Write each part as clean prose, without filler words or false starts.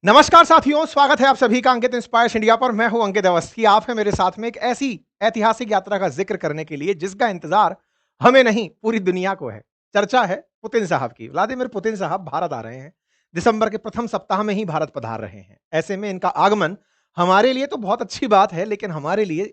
नमस्कार साथियों, स्वागत है आप सभी का अंकित इंस्पायर्स इंडिया पर। मैं हूं अंकित अवस्थी। आप है मेरे साथ में एक ऐसी ऐतिहासिक यात्रा का जिक्र करने के लिए जिसका इंतजार हमें नहीं पूरी दुनिया को है। चर्चा है पुतिन साहब की। व्लादिमीर पुतिन साहब भारत आ रहे हैं। दिसंबर के प्रथम सप्ताह में ही भारत पधार रहे हैं। ऐसे में इनका आगमन हमारे लिए तो बहुत अच्छी बात है, लेकिन हमारे लिए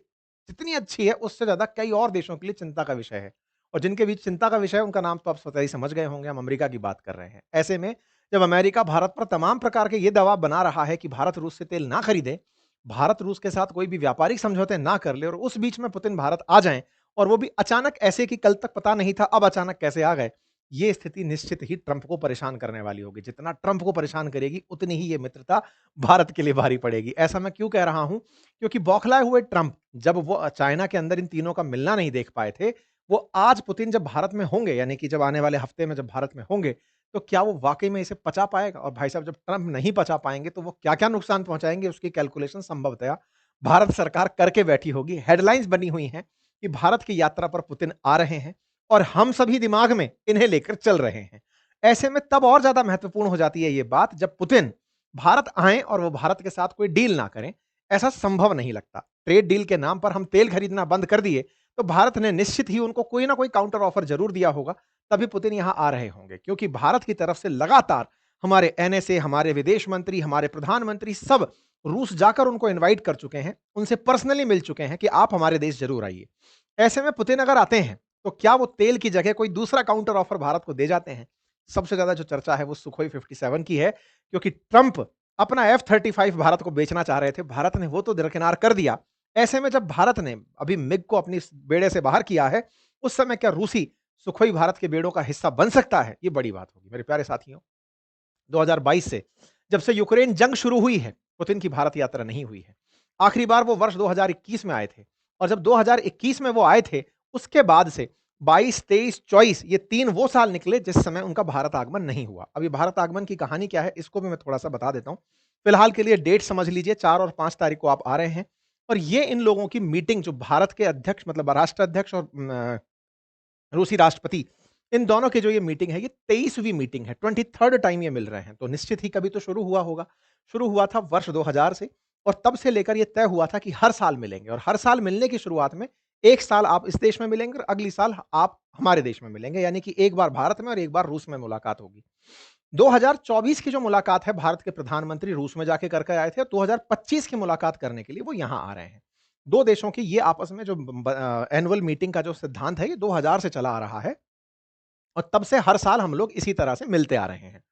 जितनी अच्छी है उससे ज्यादा कई और देशों के लिए चिंता का विषय है। और जिनके बीच चिंता का विषय है उनका नाम तो आप स्वतः ही समझ गए होंगे। हम अमेरिका की बात कर रहे हैं। ऐसे में जब अमेरिका भारत पर तमाम प्रकार के ये दबाव बना रहा है कि भारत रूस से तेल ना खरीदे, भारत रूस के साथ कोई भी व्यापारिक समझौते ना कर ले और उस बीच में पुतिन भारत आ जाएं, और वो भी अचानक ऐसे कि कल तक पता नहीं था, अब अचानक कैसे आ गए, ये स्थिति निश्चित ही ट्रंप को परेशान करने वाली होगी। जितना ट्रंप को परेशान करेगी उतनी ही ये मित्रता भारत के लिए भारी पड़ेगी। ऐसा मैं क्यों कह रहा हूं? क्योंकि बौखलाए हुए ट्रंप जब वो चाइना के अंदर इन तीनों का मिलना नहीं देख पाए थे, वो आज पुतिन जब भारत में होंगे, यानी कि जब आने वाले हफ्ते में जब भारत में होंगे, तो क्या वो वाक़ई में इसे पचा पाएगा? और भाई साहब, जब ट्रंप नहीं पचा पाएँगे तो वो क्या-क्या नुकसान पहुँचाएँगे, उसकी कैलकुलेशन संभवतया भारत सरकार करके बैठी होगी। हेडलाइन्स बनी हुई हैं कि भारत की यात्रा पर पुतिन आ रहे हैं और हम सभी दिमाग में इन्हें लेकर चल रहे हैं। ऐसे में तब और ज़्यादा महत्वपूर्ण हो जाती है ये बात जब पुतिन भारत आएँ और वो भारत के साथ कोई डील ना करें। ऐसा संभव नहीं लगता। ट्रेड डील के नाम पर हम तेल खरीदना बंद कर दिए, तो भारत ने निश्चित ही उनको कोई ना कोई काउंटर ऑफर ज़रूर दिया होगा, तभी पुतिन यहां आ रहे होंगे। क्योंकि भारत की तरफ से लगातार हमारे एनएसए, हमारे विदेश मंत्री, हमारे प्रधानमंत्री सब रूस जाकर उनको इनवाइट कर चुके हैं, उनसे पर्सनली मिल चुके हैं कि आप हमारे देश जरूर आइए। ऐसे में पुतिन अगर आते हैं तो क्या वो तेल की जगह कोई दूसरा काउंटर ऑफर भारत को दे जाते हैं? सबसे ज्यादा जो चर्चा है वो सुखोई 57 की है, क्योंकि ट्रंप अपना F-35 भारत को बेचना चाह रहे थे। भारत ने वो तो दरकिनार कर दिया। ऐसे में जब भारत ने अभी मिग को अपनी बेड़े से बाहर किया है, उस समय क्या रूसी सुखोई भारत के बेड़ों का हिस्सा बन सकता है? ये बड़ी बात होगी मेरे प्यारे साथियों। 2022 से जब से यूक्रेन जंग शुरू हुई है, पुतिन की भारत यात्रा नहीं हुई है। आखिरी बार वो वर्ष 2021 में आए थे, और जब 2021 में वो आए थे, उसके बाद से 22, 23, 24 ये 3 वो साल निकले जिस समय उनका भारत आगमन नहीं हुआ। अभी भारत आगमन की कहानी क्या है, इसको भी मैं थोड़ा-सा बता देता हूँ। फिलहाल के लिए डेट समझ लीजिए, 4 और 5 तारीख को आप आ रहे हैं, और ये इन लोगों की मीटिंग जो भारत के अध्यक्ष मतलब राष्ट्राध्यक्ष और रूसी राष्ट्रपति, इन दोनों की जो ये मीटिंग है, ये 23वीं मीटिंग है, 23rd टाइम ये मिल रहे हैं। तो निश्चित ही कभी तो शुरू हुआ होगा। शुरू हुआ था वर्ष 2000 से, और तब से लेकर ये तय हुआ था कि हर साल मिलेंगे, और हर साल मिलने की शुरुआत में एक साल आप इस देश में मिलेंगे और अगली साल आप हमारे देश में मिलेंगे, यानी कि एक बार भारत में और एक बार रूस में मुलाकात होगी। 2024 की जो मुलाकात है, भारत के प्रधानमंत्री रूस में जाके करके आए थे, और 2025 की मुलाकात करने के लिए वो यहाँ आ रहे हैं। 2 देशों की ये आपस में जो एनुअल मीटिंग का जो सिद्धांत है, ये 2000 से चला आ रहा है, और तब से हर साल हम लोग इसी तरह से मिलते आ रहे हैं।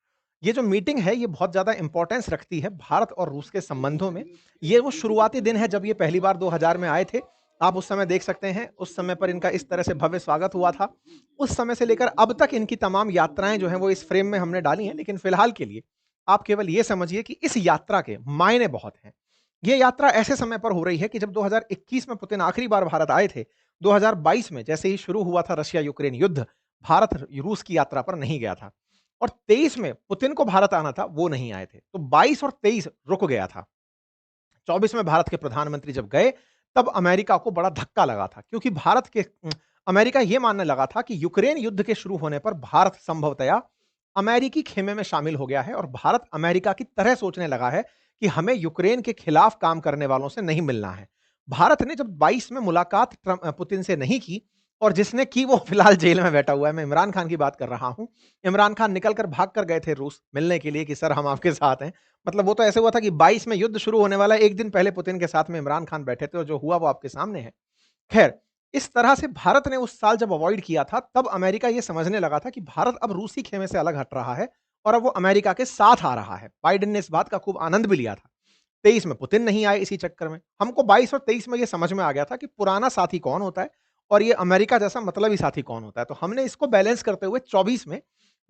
ये जो मीटिंग है, ये बहुत ज़्यादा इम्पोर्टेंस रखती है भारत और रूस के संबंधों में। ये वो शुरुआती दिन है जब ये पहली बार 2000 में आए थे। आप उस समय देख सकते हैं, उस समय पर इनका इस तरह से भव्य स्वागत हुआ था। उस समय से लेकर अब तक इनकी तमाम यात्राएँ जो हैं, वो इस फ्रेम में हमने डाली हैं। लेकिन फिलहाल के लिए आप केवल ये समझिए कि इस यात्रा के मायने बहुत हैं। ये यात्रा ऐसे समय पर हो रही है कि जब 2021 में पुतिन आखिरी बार भारत आए थे, 2022 में जैसे ही शुरू हुआ था रशिया-यूक्रेन युद्ध, भारत रूस की यात्रा पर नहीं गया था, और 23 में पुतिन को भारत आना था, वो नहीं आए थे। तो 22 और 23 रुक गया था। 24 में भारत के प्रधानमंत्री जब गए, तब अमेरिका को बड़ा धक्का लगा था, क्योंकि अमेरिका ये मानने लगा था कि यूक्रेन युद्ध के शुरू होने पर भारत संभवतया अमेरिकी खेमे में शामिल हो गया है, और भारत अमेरिका की तरह सोचने लगा है कि हमें यूक्रेन के खिलाफ काम करने वालों से नहीं मिलना है। भारत ने जब 22 में मुलाकात पुतिन से नहीं की, और जिसने की वो फिलहाल जेल में बैठा हुआ है, मैं इमरान खान की बात कर रहा हूं। इमरान खान निकल कर भाग कर गए थे रूस मिलने के लिए कि सर हम आपके साथ हैं। मतलब वो तो ऐसे हुआ था कि 22 में युद्ध शुरू होने वाला है, एक दिन पहले पुतिन के साथ में इमरान खान बैठे थे, और जो हुआ वो आपके सामने है। खैर, इस तरह से भारत ने उस साल जब अवॉइड किया था, तब अमेरिका ये समझने लगा था कि भारत अब रूसी खेमे से अलग हट रहा है, और अब वो अमेरिका के साथ आ रहा है। बाइडेन ने इस बात का खूब आनंद भी लिया था। 23 में पुतिन नहीं आए इसी चक्कर में। हमको 22 और 23 में ये समझ में आ गया था कि पुराना साथी कौन होता है, और ये अमेरिका जैसा मतलबी साथी कौन होता है। तो हमने इसको बैलेंस करते हुए 24 में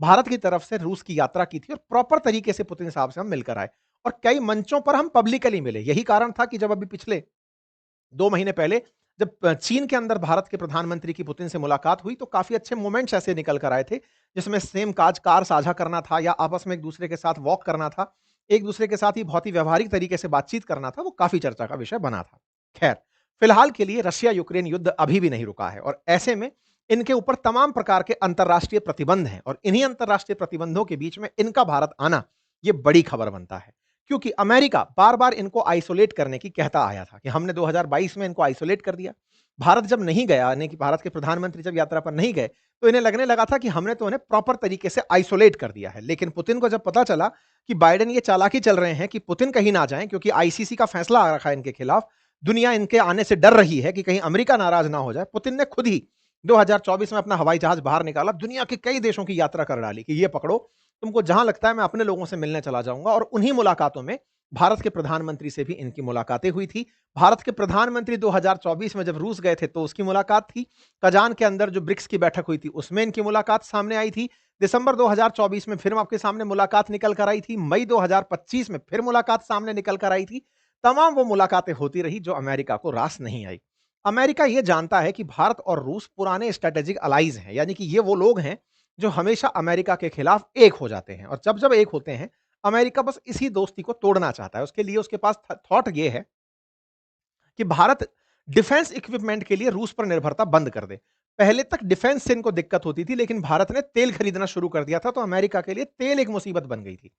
भारत की तरफ से रूस की यात्रा की थी, और प्रॉपर तरीके से पुतिन साहब से हम मिलकर आए, और कई मंचों पर हम पब्लिकली मिले। यही कारण था कि जब अभी पिछले 2 महीने पहले जब चीन के अंदर भारत के प्रधानमंत्री की पुतिन से मुलाकात हुई, तो काफ़ी अच्छे मोमेंट्स ऐसे निकल कर आए थे, जिसमें सेम कार साझा करना था, या आपस में एक-दूसरे के साथ वॉक करना था, एक-दूसरे के साथ ही बहुत ही व्यावहारिक तरीके से बातचीत करना था, वो काफ़ी चर्चा का विषय बना था। खैर, फिलहाल के लिए रशिया-यूक्रेन युद्ध अभी भी नहीं रुका है, और ऐसे में इनके ऊपर तमाम प्रकार के अंतर्राष्ट्रीय प्रतिबंध हैं, और इन्हीं अंतर्राष्ट्रीय प्रतिबंधों के बीच में इनका भारत आना, ये बड़ी खबर बनता है। क्योंकि अमेरिका बार-बार इनको आइसोलेट करने की कहता आया था कि हमने 2022 में इनको आइसोलेट कर दिया। भारत जब नहीं गया, यानी कि भारत के प्रधानमंत्री जब यात्रा पर नहीं गए, तो इन्हें लगने लगा था कि हमने तो उन्हें प्रॉपर तरीके से आइसोलेट कर दिया है। लेकिन पुतिन को जब पता चला कि बाइडेन ये चालाकी चल रहे हैं कि पुतिन कहीं ना जाएँ, क्योंकि आईसीसी का फैसला आ रखा है इनके खिलाफ, दुनिया इनके आने से डर रही है कि कहीं अमेरिका नाराज ना हो जाए। पुतिन ने खुद ही 2024 में अपना हवाई जहाज बाहर निकाला, दुनिया के कई देशों की यात्रा कर डाली कि ये पकड़ो, तुमको जहां लगता है मैं अपने लोगों से मिलने चला जाऊंगा। और उन्हीं मुलाकातों में भारत के प्रधानमंत्री से भी इनकी मुलाकातें हुई थी। भारत के प्रधानमंत्री 2024 में जब रूस गए थे तो उसकी मुलाकात थी। कजान के अंदर जो ब्रिक्स की बैठक हुई थी उसमें इनकी मुलाकात सामने आई थी। दिसंबर 2024 में फिर आपके सामने मुलाकात निकल कर आई थी। मई 2025 में फिर मुलाकात सामने निकल कर आई थी। तमाम वो मुलाकातें होती रही जो अमेरिका को रास नहीं आई। अमेरिका ये जानता है कि भारत और रूस पुराने स्ट्रेटेजिक अलाइज हैं, यानी कि ये वो लोग हैं जो हमेशा अमेरिका के खिलाफ एक हो जाते हैं। और जब जब एक होते हैं, अमेरिका बस इसी दोस्ती को तोड़ना चाहता है। उसके लिए उसके पास थॉट ये है कि भारत डिफेंस इक्विपमेंट के लिए रूस पर निर्भरता बंद कर दे। पहले तक डिफेंस से इनको दिक्कत होती थी, लेकिन भारत ने तेल खरीदना शुरू कर दिया था, तो अमेरिका के लिए तेल एक मुसीबत बन गई थी।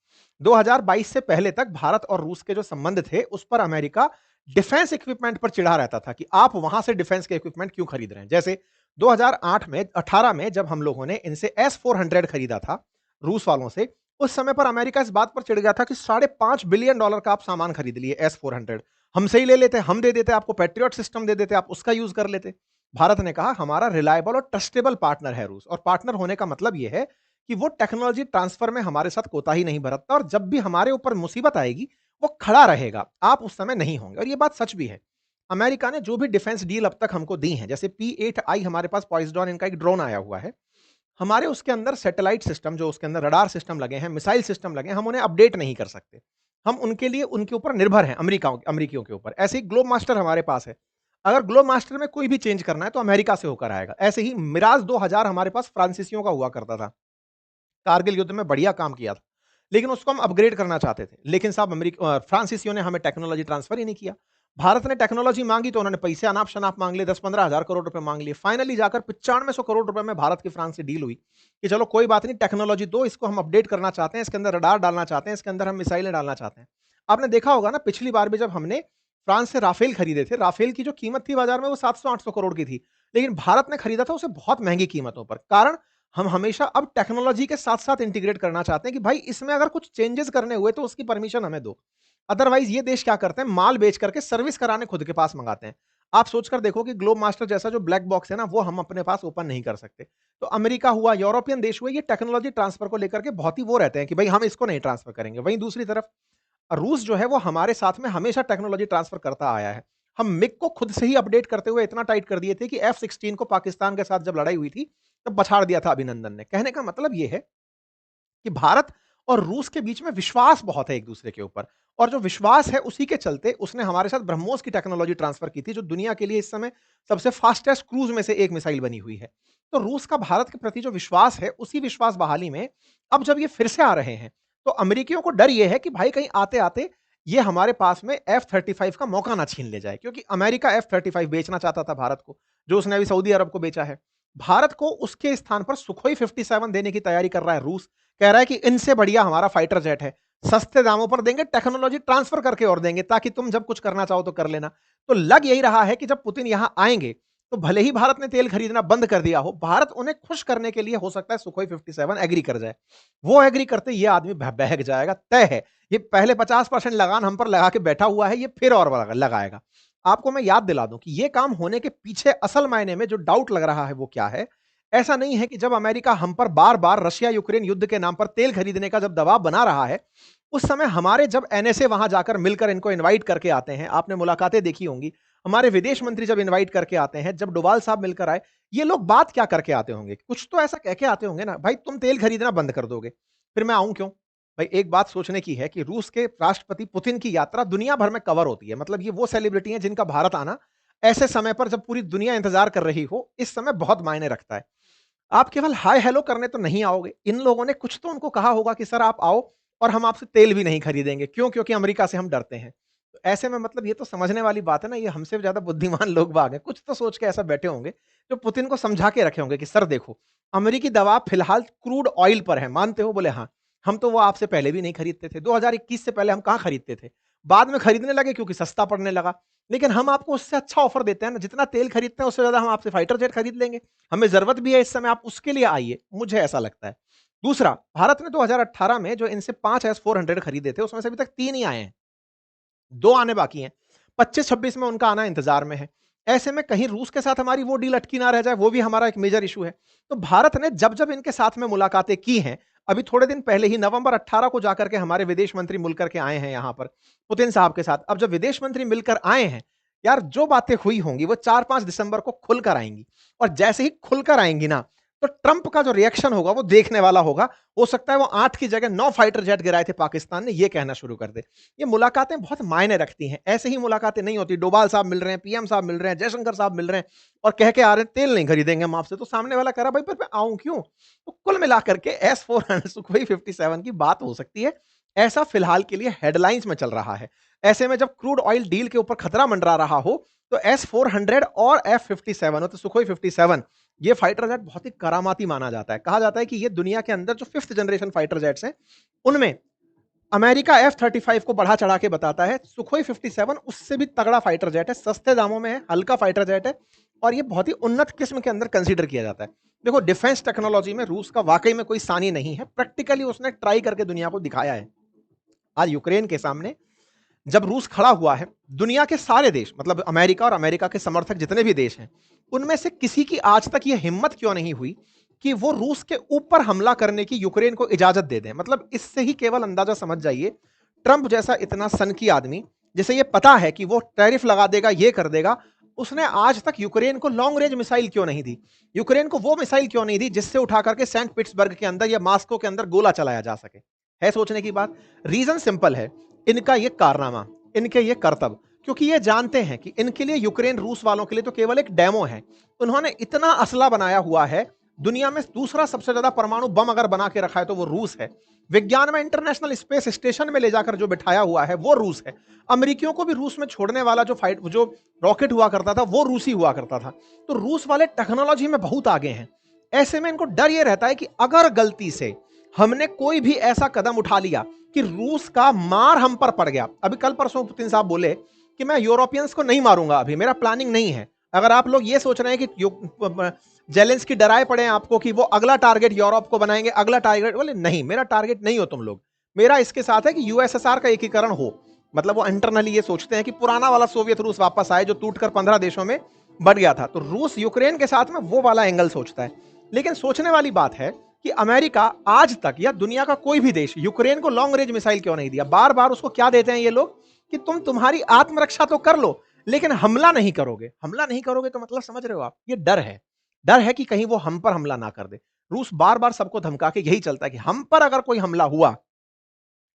2022 से पहले तक भारत और रूस के जो संबंध थे उस पर अमेरिका डिफेंस इक्विपमेंट पर चिढ़ा रहता था कि आप वहां से डिफेंस के इक्विपमेंट क्यों खरीद रहे हैं। जैसे 2008 में 18 में जब हम लोगों ने इनसे S-400 खरीदा था रूस वालों से, उस समय पर अमेरिका इस बात पर चिढ़ गया था कि $5.5 बिलियन का आप सामान खरीद लिए S-400, हमसे ही ले लेते, हम दे देते आपको, पैट्रियट सिस्टम दे देते, आप उसका यूज कर लेते। भारत ने कहा हमारा रिलायबल और ट्रस्टेबल पार्टनर है रूस, और पार्टनर होने का मतलब यह है कि वो टेक्नोलॉजी ट्रांसफर में हमारे साथ कोताही नहीं बरतता, और जब भी हमारे ऊपर मुसीबत आएगी वो खड़ा रहेगा, आप उस समय नहीं होंगे। और ये बात सच भी है। अमेरिका ने जो भी डिफेंस डील अब तक हमको दी है, जैसे P-8I हमारे पास पॉइजन इनका एक ड्रोन आया हुआ है, हमारे उसके अंदर सैटेलाइट सिस्टम, जो उसके अंदर रडार सिस्टम लगे हैं, मिसाइल सिस्टम लगे हैं, हम उन्हें अपडेट नहीं कर सकते। हम उनके लिए उनके ऊपर निर्भर हैं, अमेरिकियों के ऊपर। ऐसे ही ग्लोब मास्टर हमारे पास है, अगर ग्लोब मास्टर में कोई भी चेंज करना है तो अमेरिका से होकर आएगा। ऐसे ही मिराज 2000 हमारे पास फ्रांसीसियों का हुआ करता था, कारगिल युद्ध में बढ़िया काम किया था, लेकिन उसको हम अपग्रेड करना चाहते थे। लेकिन साहब फ्रांसीसियों ने हमें टेक्नोलॉजी ट्रांसफर ही नहीं किया। भारत ने टेक्नोलॉजी मांगी तो उन्होंने पैसे अनाप शनाप मांग लिए, 10-15 हजार करोड़ रुपए मांग लिए। फाइनली जाकर 9500 करोड़ रुपए में भारत की फ्रांस से डील हुई कि चलो कोई बात नहीं, टेक्नोलॉजी दो, इसको हम अपडेट करना चाहते हैं, इसके अंदर रडार डालना चाहते हैं, इसके अंदर हम मिसाइलें डालना चाहते हैं। आपने देखा होगा ना, पिछली बार भी जब हमने फ्रांस से राफेल खरीदे थे, राफेल की जो कीमत थी बाजार में वो 700-800 करोड़ की थी, लेकिन भारत ने खरीदा था उसे बहुत महंगी कीमतों पर। कारण हम हमेशा अब टेक्नोलॉजी के साथ-साथ इंटीग्रेट करना चाहते हैं कि भाई इसमें अगर कुछ चेंजेस करने हुए तो उसकी परमिशन हमें दो। अदरवाइज ये देश क्या करते हैं, माल बेच करके सर्विस कराने खुद के पास मंगाते हैं। आप सोचकर देखो कि ग्लोब मास्टर जैसा जो ब्लैक बॉक्स है ना, वो हम अपने पास ओपन नहीं कर सकते। तो अमेरिका हुआ, यूरोपियन देश हुए, ये टेक्नोलॉजी ट्रांसफर को लेकर के बहुत ही वो रहते हैं कि भाई हम इसको नहीं ट्रांसफर करेंगे। वहीं दूसरी तरफ रूस जो है वो हमारे साथ में हमेशा टेक्नोलॉजी ट्रांसफर करता आया है। हम मिग को खुद से ही अपडेट करते हुए इतना टाइट कर दिए थे कि F-16 को पाकिस्तान के साथ जब लड़ाई हुई थी तब पछाड़ दिया था अभिनंदन ने। कहने का मतलब ये है कि भारत और रूस के बीच में विश्वास बहुत है एक दूसरे के ऊपर, और जो विश्वास है उसी के चलते उसने हमारे साथ ब्रह्मोस की टेक्नोलॉजी ट्रांसफर की थी, जो दुनिया के लिए इस समय सबसे फास्टेस्ट क्रूज में से एक मिसाइल बनी हुई है। तो रूस का भारत के प्रति जो विश्वास है, उसी विश्वास बहाली में अब जब ये फिर से आ रहे हैं तो अमेरिकियों को डर ये है कि भाई कहीं आते आते ये हमारे पास में F-35 का मौका ना छीन ले जाए, क्योंकि अमेरिका F-35 बेचना चाहता था भारत को, जो उसने अभी सऊदी अरब को बेचा है। भारत को उसके स्थान पर सुखोई 57 देने की तैयारी कर रहा है रूस। कह रहा है कि इनसे बढ़िया हमारा फाइटर जेट है, सस्ते दामों पर देंगे, टेक्नोलॉजी ट्रांसफर करके और देंगे, ताकि तुम जब कुछ करना चाहो तो कर लेना। तो लग यही रहा है कि जब पुतिन यहां आएंगे तो भले ही भारत ने तेल खरीदना बंद कर दिया हो, भारत उन्हें खुश करने के लिए हो सकता है सुखोई 57 एग्री कर जाए। वो एग्री करते ये आदमी बहक जाएगा, तय है। ये पहले 50% लगान हम पर लगा के बैठा हुआ है, ये फिर और लगाएगा। आपको मैं याद दिला दूं कि ये काम होने के पीछे असल मायने में जो डाउट लग रहा है वो क्या है। ऐसा नहीं है कि जब अमेरिका हम पर बार-बार रशिया यूक्रेन युद्ध के नाम पर तेल खरीदने का जब दबाव बना रहा है, उस समय हमारे जब एनएसए वहां जाकर मिलकर इनको इनवाइट करके आते हैं, आपने मुलाकातें देखी होंगी, हमारे विदेश मंत्री जब इनवाइट करके आते हैं, जब डोभाल साहब मिलकर आए, ये लोग बात क्या करके आते होंगे? कुछ तो ऐसा कह के आते होंगे ना, भाई तुम तेल खरीदना बंद कर दोगे, फिर मैं आऊं क्यों? भाई एक बात सोचने की है कि रूस के राष्ट्रपति पुतिन की यात्रा दुनिया भर में कवर होती है। मतलब ये वो सेलिब्रिटी हैं जिनका भारत आना ऐसे समय पर जब पूरी दुनिया इंतजार कर रही हो, इस समय बहुत मायने रखता है। आप केवल हाय हेलो करने तो नहीं आओगे। इन लोगों ने कुछ तो उनको कहा होगा कि सर आप आओ और हम आपसे तेल भी नहीं खरीदेंगे। क्यों? क्योंकि अमेरिका से हम डरते हैं। तो ऐसे में मतलब ये तो समझने वाली बात है ना, ये हमसे ज्यादा बुद्धिमान लोग बाग हैं। कुछ तो सोच के ऐसा बैठे होंगे जो पुतिन को समझा के रखे होंगे कि सर देखो, अमेरिकी दबाव फिलहाल क्रूड ऑयल पर है, मानते हो? बोले हाँ। हम तो वो आपसे पहले भी नहीं खरीदते थे। 2021 से पहले हम कहां खरीदते थे? बाद में खरीदने लगे क्योंकि सस्ता पड़ने लगा। लेकिन हम आपको उससे अच्छा ऑफर देते हैं ना, जितना तेल खरीदते हैं उससे ज्यादा हम आपसे फाइटर जेट खरीद लेंगे। हमें जरूरत भी है इस समय, आप उसके लिए आइए, मुझे ऐसा लगता है। दूसरा, भारत ने 2018 में जो इनसे 5 S-400 खरीदे थे, उसमें से अभी तक 3 ही आए हैं, 2 आने बाकी हैं। 25-26 में उनका आना इंतजार में है। ऐसे में कहीं रूस के साथ हमारी वो डील अटकी ना रह जाए, वो भी हमारा एक मेजर इशू है। तो भारत ने जब जब इनके साथ में मुलाकातें की हैं, अभी थोड़े दिन पहले ही नवंबर 18 को जाकर के हमारे विदेश मंत्री मिल करके आए हैं यहां पर पुतिन साहब के साथ। अब जब विदेश मंत्री मिलकर आए हैं, यार जो बातें हुई होंगी वो 4-5 दिसंबर को खुलकर आएंगी। और जैसे ही खुलकर आएंगी ना, तो ट्रंप का जो रिएक्शन होगा वो देखने वाला होगा। हो सकता है वो 8 की जगह 9 फाइटर जेट गिराए थे पाकिस्तान ने, ये कहना शुरू कर दे। ये मुलाकातें बहुत मायने रखती हैं। ऐसे ही मुलाकातें नहीं होती, डोभाल साहब मिल रहे हैं, पीएम साहब मिल रहे हैं, जयशंकर साहब मिल रहे हैं और कह के आ रहे हैं तेल नहीं खरीदेंगे हम आपसे। तो सामने वाला कह रहा भाई पर मैं आऊं क्यों? तो कुल मिलाकर के S-400 सुखोई 57 की बात हो सकती है। ऐसा फिलहाल के लिए हेडलाइंस में चल रहा है। ऐसे में जब क्रूड ऑयल डील के ऊपर खतरा मंडरा रहा हो, तो S-400 और F-57 हो तो सुखोई 57, ये फाइटर जेट बहुत ही करामाती माना जाता है। कहा जाता है कि ये दुनिया के अंदर जो 5th जनरेशन फाइटर जेट्स हैं, उनमें अमेरिका F-35 को बढ़ा चढ़ा के बताता है। सुखोई 57 उससे भी तगड़ा फाइटर जेट है, सस्ते दामों में है, हल्का फाइटर जेट है और ये बहुत ही उन्नत किस्म के अंदर कंसीडर किया जाता है। देखो, डिफेंस टेक्नोलॉजी में रूस का वाकई में कोई सानी नहीं है। प्रैक्टिकली उसने ट्राई करके दुनिया को दिखाया है। आज यूक्रेन के सामने जब रूस खड़ा हुआ है, दुनिया के सारे देश, मतलब अमेरिका और अमेरिका के समर्थक जितने भी देश हैं, उनमें से किसी की आज तक यह हिम्मत क्यों नहीं हुई कि वो रूस के ऊपर हमला करने की यूक्रेन को इजाजत दे दें। मतलब इससे ही केवल अंदाजा समझ जाइए, ट्रंप जैसा इतना सनकी आदमी, जिसे ये पता है कि वो टैरिफ लगा देगा, ये कर देगा, उसने आज तक यूक्रेन को लॉन्ग रेंज मिसाइल क्यों नहीं दी? यूक्रेन को वो मिसाइल क्यों नहीं दी जिससे उठा करके सेंट पीटर्सबर्ग के अंदर या मास्को के अंदर गोला चलाया जा सके? है सोचने की बात। रीजन सिंपल है, इनका ये कारनामा, इनके ये करतब, क्योंकि ये जानते हैं कि इनके लिए यूक्रेन रूस वालों के लिए तो केवल एक डेमो है। उन्होंने इतना असला बनाया हुआ है, दुनिया में दूसरा सबसे ज्यादा परमाणु बम अगर बना के रखा है तो वो रूस है। विज्ञान में इंटरनेशनल स्पेस स्टेशन में ले जाकर जो बिठाया हुआ है वो रूस है। अमेरिकियों को भी रूस में छोड़ने वाला जो रॉकेट हुआ करता था वो रूसी हुआ करता था। तो रूस वाले टेक्नोलॉजी में बहुत आगे हैं। ऐसे में इनको डर ये रहता है कि अगर गलती से हमने कोई भी ऐसा कदम उठा लिया कि रूस का मार हम पर पड़ गया। अभी कल परसों पुतिन साहब बोले कि मैं यूरोपियंस को नहीं मारूंगा, अभी मेरा प्लानिंग नहीं है। अगर आप लोग ये सोच रहे हैं कि जेलेंस्की डराए पड़े हैं आपको कि वो अगला टारगेट यूरोप को बनाएंगे, अगला टारगेट, बोले नहीं, मेरा टारगेट नहीं हो तुम लोग। मेरा इसके साथ है कि यूएसएसआर का एकीकरण हो। मतलब वो इंटरनली ये सोचते हैं कि पुराना वाला सोवियत रूस वापस आए जो टूटकर 15 देशों में बढ़ गया था। तो रूस यूक्रेन के साथ में वो वाला एंगल सोचता है। लेकिन सोचने वाली बात है कि अमेरिका आज तक या दुनिया का कोई भी देश यूक्रेन को लॉन्ग रेंज मिसाइल क्यों नहीं दिया? बार बार उसको क्या देते हैं ये लोग कि तुम्हारी आत्मरक्षा तो कर लो, लेकिन हमला नहीं करोगे। हमला नहीं करोगे तो मतलब समझ रहे हो आप, ये डर है। डर है कि कहीं वो हम पर हमला ना कर दे। रूस बार बार सबको धमका के यही चलता है कि हम पर अगर कोई हमला हुआ,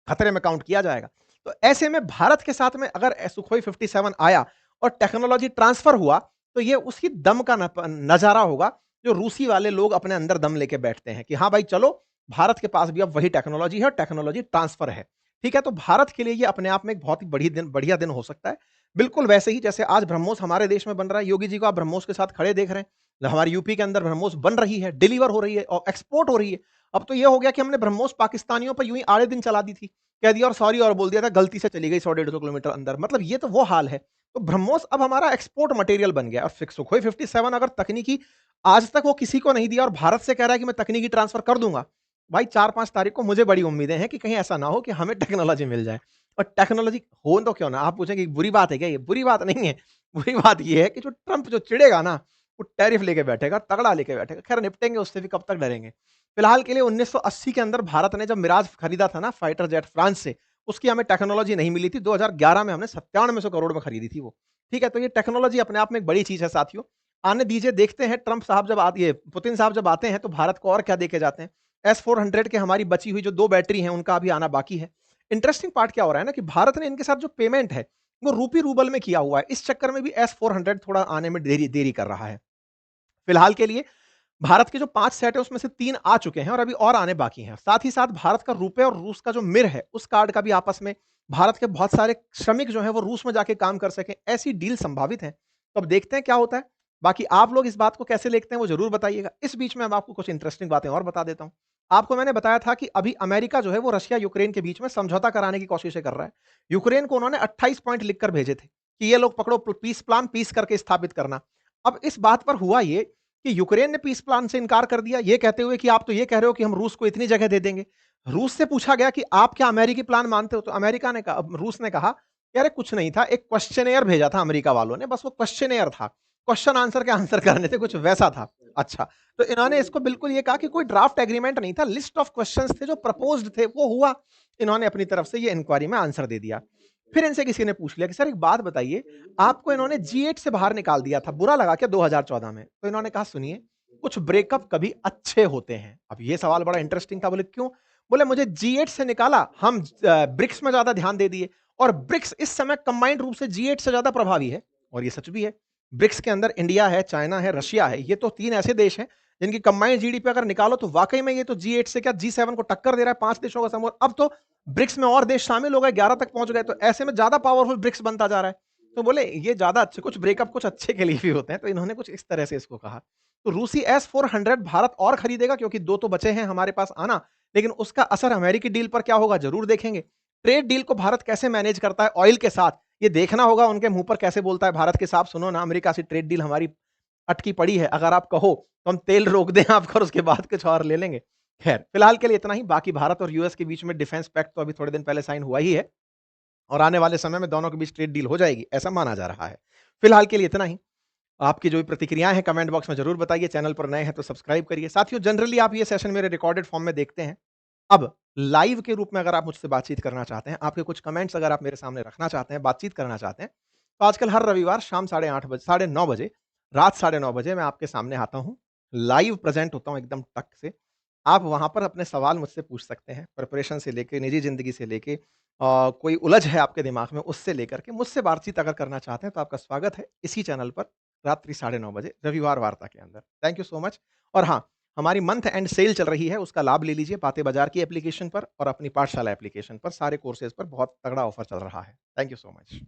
खतरे में काउंट किया जाएगा। तो ऐसे में भारत के साथ में अगर सुखोई 57 आया और टेक्नोलॉजी ट्रांसफर हुआ, तो ये उसकी दम का नजारा होगा जो रूसी वाले लोग अपने अंदर दम लेके बैठते हैं कि हाँ भाई चलो, भारत के पास भी अब वही टेक्नोलॉजी है और टेक्नोलॉजी ट्रांसफर है। ठीक है, तो भारत के लिए ये अपने आप में एक बहुत ही बढ़िया दिन हो सकता है। बिल्कुल वैसे ही जैसे आज ब्रह्मोस हमारे देश में बन रहा है। योगी जी को आप ब्रह्मोस के साथ खड़े देख रहे हैं, हमारे यूपी के अंदर ब्रह्मोस बन रही है, डिलीवर हो रही है और एक्सपोर्ट हो रही है। अब तो ये हो गया कि हमने ब्रह्मोस पाकिस्तानियों पर यूं ही आड़े दिन चला दी थी, कह दिया और सॉरी और बोल दिया था, गलती से चली गई 100-150 किलोमीटर अंदर। मतलब ये तो वो हाल है। तो ब्रह्मोस अब हमारा एक्सपोर्ट मटेरियल बन गया। और सुखोई 57 अगर तकनीकी आज तक वो किसी को नहीं दिया और भारत से कह रहा है कि मैं तकनीकी ट्रांसफर कर दूंगा, भाई 4-5 तारीख को मुझे बड़ी उम्मीदें हैं कि कहीं ऐसा ना हो कि हमें टेक्नोलॉजी मिल जाए। और टेक्नोलॉजी हो तो क्यों ना, आप पूछेंगे बुरी बात है क्या? ये बुरी बात नहीं है। बुरी बात ये है कि जो ट्रंप जो चिढ़ेगा ना, वो टैरिफ लेके बैठेगा, तगड़ा लेके बैठेगा। खैर निपटेंगे उससे भी, कब तक डरेंगे। फिलहाल के लिए 1980 के अंदर भारत ने जब मिराज खरीदा था ना फाइटर जेट फ्रांस से, उसकी हमें टेक्नोलॉजी नहीं मिली थी। 2011 में हमने 9700 करोड़ में खरीदी थी वो। ठीक है, तो ये टेक्नोलॉजी अपने आप में एक बड़ी चीज है साथियों। आने दीजिए, देखते हैं ट्रंप साहब जब ये पुतिन साहब जब आते हैं तो भारत को और क्या देके जाते हैं। S-400 के हमारी बची हुई जो 2 बैटरी हैं उनका अभी आना बाकी है। इंटरेस्टिंग पार्ट क्या हो रहा है ना कि भारत ने इनके साथ जो पेमेंट है वो रूपी रूबल में किया हुआ है। इस चक्कर में भी S-400 थोड़ा आने में देरी कर रहा है। फिलहाल के लिए भारत के जो 5 सेट है उसमें से 3 आ चुके हैं और अभी और आने बाकी हैं। साथ ही साथ भारत का रुपए और रूस का जो मिर है उस कार्ड का भी आपस में, भारत के बहुत सारे श्रमिक जो हैं वो रूस में जाके काम कर सकें, ऐसी डील संभावित है। तो अब देखते हैं क्या होता है। बाकी आप लोग इस बात को कैसे देखते हैं वो जरूर बताइएगा। इस बीच में मैं आपको कुछ इंटरेस्टिंग बातें और बता देता हूं। आपको मैंने बताया था कि अभी अमेरिका जो है वो रशिया यूक्रेन के बीच में समझौता कराने की कोशिशें कर रहा है। यूक्रेन को उन्होंने 28 पॉइंट लिखकर भेजे थे कि ये लोग पकड़ो पीस प्लान, पीस करके स्थापित करना। अब इस बात पर हुआ ये कि यूक्रेन ने पीस प्लान से इनकार कर दिया, ये कहते हुए कि आप तो ये कह रहे हो कि हम रूस को इतनी जगह दे देंगे। रूस से पूछा गया कि आप क्या अमेरिकी प्लान मानते हो? तो अमेरिका ने कहा, रूस ने कहा कि अरे कुछ नहीं था, एक क्वेश्चनेयर भेजा था अमेरिका वालों ने, बस वो क्वेश्चनेयर था। क्वेश्चन आंसर के आंसर करने थे, कुछ वैसा था। अच्छा, तो इन्होंने इसको बिल्कुल ये कहा कि कोई ड्राफ्ट एग्रीमेंट नहीं था, लिस्ट ऑफ क्वेश्चंस थे जो प्रपोज्ड थे, वो हुआ। इन्होंने अपनी तरफ से ये इंक्वायरी में आंसर दे दिया। फिर इनसे किसी ने पूछ लिया कि सर एक बात बताइए, आपको इन्होंने G8 से बाहर निकाल दिया था, बुरा लगा क्या 2014 में? तो इन्होंने कहा सुनिए, कुछ ब्रेकअप कभी अच्छे होते हैं। अब ये सवाल बड़ा इंटरेस्टिंग था, बोले क्यों? बोले मुझे G8 से निकाला, हम ब्रिक्स में ज्यादा ध्यान दे दिए और ब्रिक्स इस समय कंबाइंड रूप से G8 से ज्यादा प्रभावी है। और ये सच भी है। ब्रिक्स के अंदर इंडिया है, चाइना है, रशिया है, ये तो 3 ऐसे देश हैं जिनकी कंबाइंड जीडीपी अगर निकालो तो वाकई में ये तो G8 से क्या G7 को टक्कर दे रहा है, 5 देशों का समूह। अब तो ब्रिक्स में और देश शामिल हो गए, 11 तक पहुंच गए, तो ऐसे में ज्यादा पावरफुल ब्रिक्स बनता जा रहा है। तो बोले ये ज्यादा अच्छे, कुछ ब्रेकअप कुछ अच्छे के लिए भी होते हैं, तो इन्होंने कुछ इस तरह से इसको कहा। तो रूसी S-400 भारत और खरीदेगा क्योंकि 2 तो बचे हैं हमारे पास आना, लेकिन उसका असर अमेरिकी डील पर क्या होगा जरूर देखेंगे। ट्रेड डील को भारत कैसे मैनेज करता है ऑयल के साथ, ये देखना होगा। उनके मुंह पर कैसे बोलता है भारत के साथ, सुनो ना अमेरिका से ट्रेड डील हमारी अटकी पड़ी है, अगर आप कहो तो हम तेल रोक दें आपका और उसके बाद कुछ और ले लेंगे। खैर फिलहाल के लिए इतना ही। बाकी भारत और यूएस के बीच में डिफेंस पैक्ट तो अभी थोड़े दिन पहले साइन हुआ ही है और आने वाले समय में दोनों के बीच ट्रेड डील हो जाएगी, ऐसा माना जा रहा है। फिलहाल के लिए इतना ही। आपकी जो भी प्रतिक्रियाएं हैं कमेंट बॉक्स में जरूर बताइए। चैनल पर नए हैं तो सब्सक्राइब करिए। साथियों जनरली आप ये सेशन मेरे रिकॉर्डेड फॉर्म में देखते हैं। अब लाइव के रूप में अगर आप मुझसे बातचीत करना चाहते हैं, आपके कुछ कमेंट्स अगर आप मेरे सामने रखना चाहते हैं, बातचीत करना चाहते हैं, तो आजकल हर रविवार शाम 8:30 बजे, 9:30 बजे, रात 9:30 बजे मैं आपके सामने आता हूं। लाइव प्रेजेंट होता हूं एकदम टक से। आप वहां पर अपने सवाल मुझसे पूछ सकते हैं, प्रिपरेशन से लेके, निजी जिंदगी से लेके, कोई उलझ है आपके दिमाग में उससे लेकर के मुझसे बातचीत अगर करना चाहते हैं तो आपका स्वागत है इसी चैनल पर रात्रि 9:30 बजे रविवार वार्ता के अंदर। Thank you so much. और हाँ, हमारी मंथ एंड सेल चल रही है, उसका लाभ ले लीजिए बातें बाजार की एप्लीकेशन पर और अपनी पाठशाला एप्लीकेशन पर। सारे कोर्सेज पर बहुत तगड़ा ऑफर चल रहा है। Thank you so much.